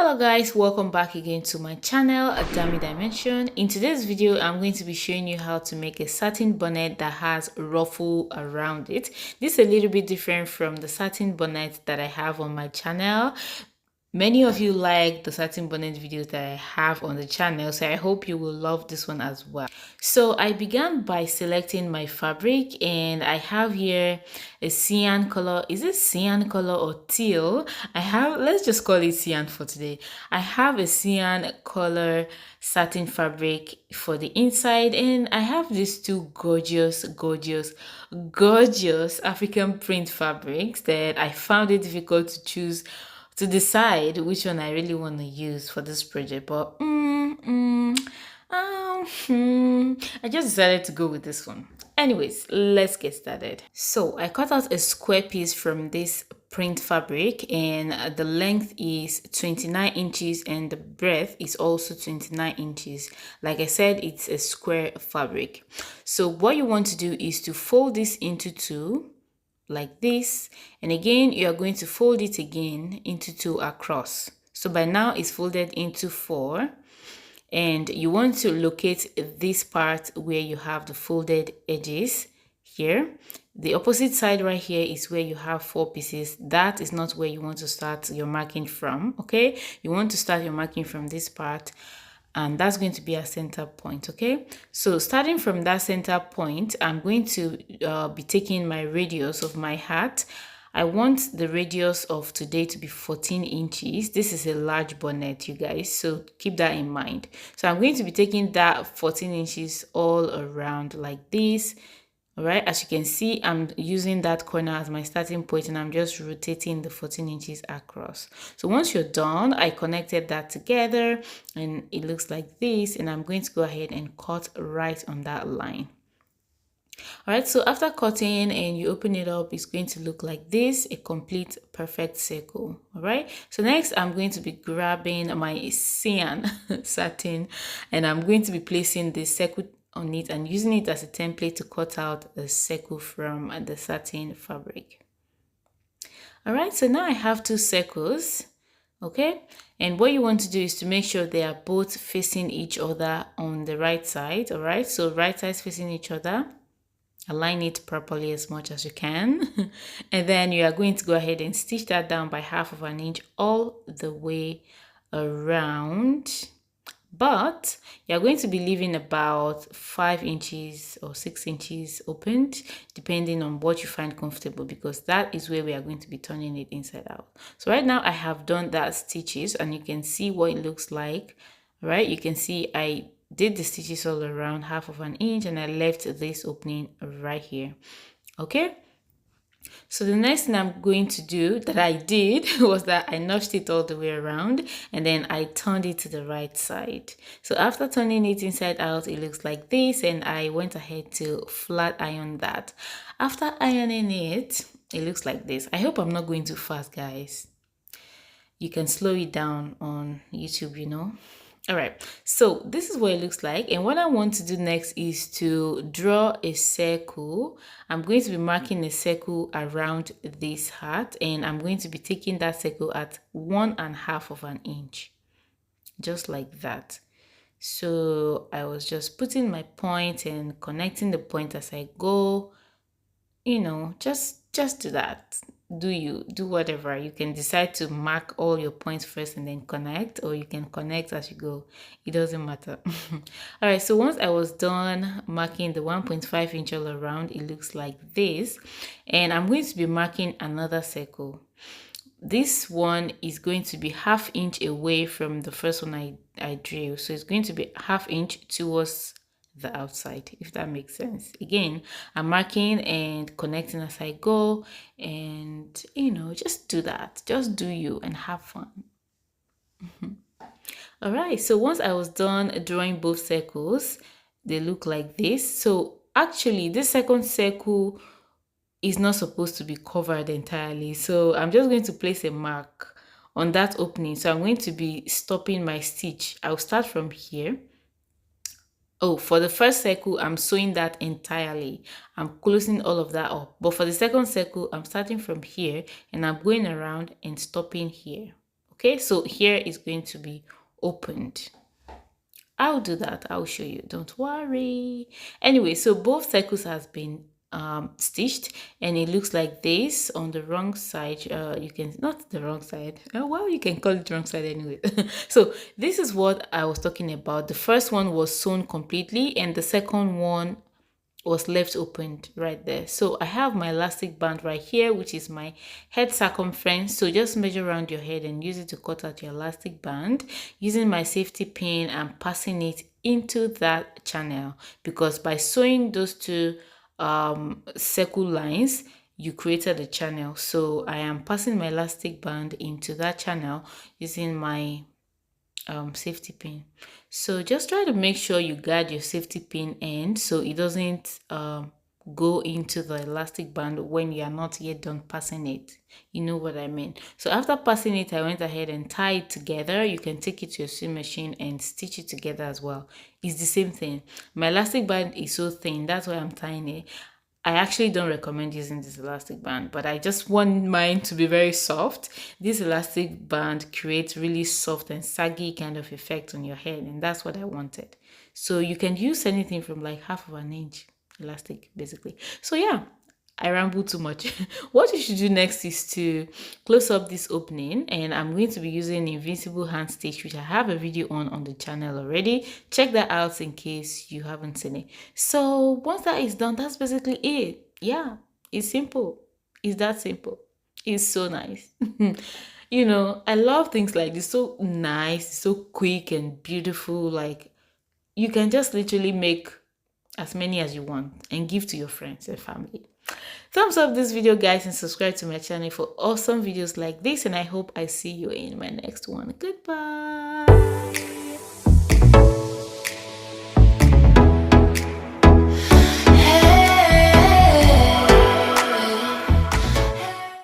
Hello guys, welcome back again to my channel at Dami Dimension. In today's video, I'm going to be showing you how to make a satin bonnet that has ruffle around it. This is a little bit different from the satin bonnet that I have on my channel. Many of you like the satin bonnet videos that I have on the channel, so I hope you will love this one as well. So I began by selecting my fabric, and I have here a cyan color. Is it cyan color or teal? Let's just call it cyan for today. I have a cyan color satin fabric for the inside, and I have these two gorgeous African print fabrics that I found it difficult to decide which one I really want to use for this project, but I just decided to go with this one. Anyways, let's get started. So I cut out a square piece from this print fabric, and the length is 29 inches and the breadth is also 29 inches. Like I said, it's a square fabric. So what you want to do is to fold this into two like this, and again you are going to fold it again into two across. So by now it's folded into four, and you want to locate this part where you have the folded edges here. The opposite side right here is where you have four pieces. That is not where you want to start your marking from. Okay, you want to start your marking from this part, and that's going to be a center point. Okay, so starting from that center point, I'm going to be taking my radius of my hat. I want the radius of today to be 14 inches. This is a large bonnet, you guys, so keep that in mind. So I'm going to be taking that 14 inches all around like this. All right, as you can see, I'm using that corner as my starting point, and I'm just rotating the 14 inches across. So once you're done, I connected that together and it looks like this, and I'm going to go ahead and cut right on that line. All right, so after cutting and you open it up, it's going to look like this, a complete perfect circle. All right, so next I'm going to be grabbing my cyan satin, and I'm going to be placing the circle on it and using it as a template to cut out a circle from the satin fabric. All right, so now I have two circles. Okay, and what you want to do is to make sure they are both facing each other on the right side. All right, so right sides facing each other. Align it properly as much as you can, and then you are going to go ahead and stitch that down by 1/2 of an inch all the way around, but you're going to be leaving about 5 inches or 6 inches opened, depending on what you find comfortable, because that is where we are going to be turning it inside out. So right now I have done that stitches, and you can see what it looks like. Right, you can see I did the stitches all around 1/2 of an inch, and I left this opening right here. Okay, so the next thing I'm going to do that I did was that I notched it all the way around, and then I turned it to the right side. So after turning it inside out, it looks like this, and I went ahead to flat iron that. After ironing it, it looks like this. I hope I'm not going too fast, guys. You can slow it down on YouTube, you know. All right, so this is what it looks like, and what I want to do next is to draw a circle. I'm going to be marking a circle around this hat, and I'm going to be taking that circle at 1/2 of an inch, just like that. So I was just putting my point and connecting the point as I go. You know, just do that. Do whatever. You can decide to mark all your points first and then connect, or you can connect as you go. It doesn't matter. All right, so once I was done marking the 1.5 inch all around, it looks like this, and I'm going to be marking another circle. This one is going to be 1/2 inch away from the first one I drew, so it's going to be 1/2 inch towards the outside, if that makes sense. Again, I'm marking and connecting as I go, and you know, just do that. Just do you and have fun. All right, so once I was done drawing both circles, they look like this. So actually this second circle is not supposed to be covered entirely, so I'm just going to place a mark on that opening. So I'm going to be stopping my stitch. I'll start from here. Oh, for the first circle, I'm sewing that entirely. I'm closing all of that up. But for the second circle, I'm starting from here, and I'm going around and stopping here. Okay, so here is going to be opened. I'll do that. I'll show you. Don't worry. Anyway, so both circles has been stitched, and it looks like this on the wrong side. You can, not the wrong side. Well, you can call it wrong side anyway. So this is what I was talking about. The first one was sewn completely, and the second one was left opened right there. So I have my elastic band right here, which is my head circumference. So just measure around your head and use it to cut out your elastic band using my safety pin and passing it into that channel, because by sewing those two circle lines, you created a channel. So I am passing my elastic band into that channel using my safety pin. So just try to make sure you guard your safety pin end so it doesn't go into the elastic band when you are not yet done passing it. You know what I mean? So after passing it, I went ahead and tied it together. You can take it to your sewing machine and stitch it together as well. It's the same thing. My elastic band is so thin, that's why I'm tying it. I actually don't recommend using this elastic band, but I just want mine to be very soft. This elastic band creates really soft and saggy kind of effect on your head, and that's what I wanted. So you can use anything from like half of an inch elastic, basically. So yeah, I ramble too much. What you should do next is to close up this opening, and I'm going to be using Invincible Hand Stitch, which I have a video on the channel already. Check that out in case you haven't seen it. So once that is done, that's basically it. Yeah, it's simple. It's that simple. It's so nice. You know, I love things like this. So nice, so quick and beautiful. Like you can just literally make as many as you want and give to your friends and family. Thumbs up this video, guys, and subscribe to my channel for awesome videos like this, and I hope I see you in my next one. Goodbye.